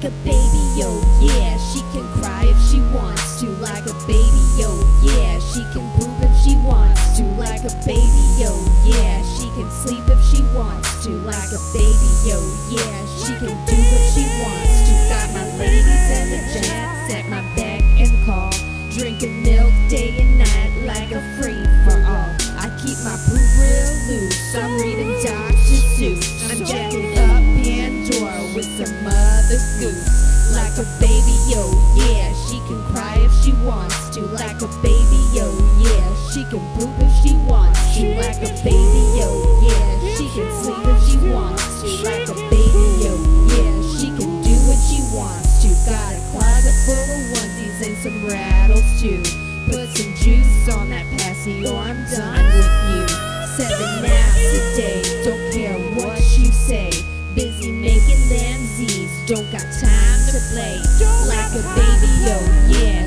like a baby, yo, yeah. She can cry if she wants to, like a baby, yo, yeah. She can poop if she wants to, like a baby, yo, yeah. She can sleep if she wants to, like a baby, yo, yeah. She can do what she wants to. Got my ladies and the gents at my beck and call, drinking milk day and night like a free for all. I keep my poop real loose, I'm reading Dr. Seuss, I'm jacking up Pandora with some Mother Goose, like a baby, yo, yeah. She can cry if she wants to, like a baby, yo, yeah. She can poop if she wants to, like a baby, yo, yeah. She can sleep if she wants to, like a baby, yo, yeah. She can do what she wants to. Got a closet full of onesies and some rattles too. Put some juice on that passy or I'm done with you. 7 naps a day, don't care what you say. Busy making them Z's, don't got time to play. Like a baby, yo, yeah.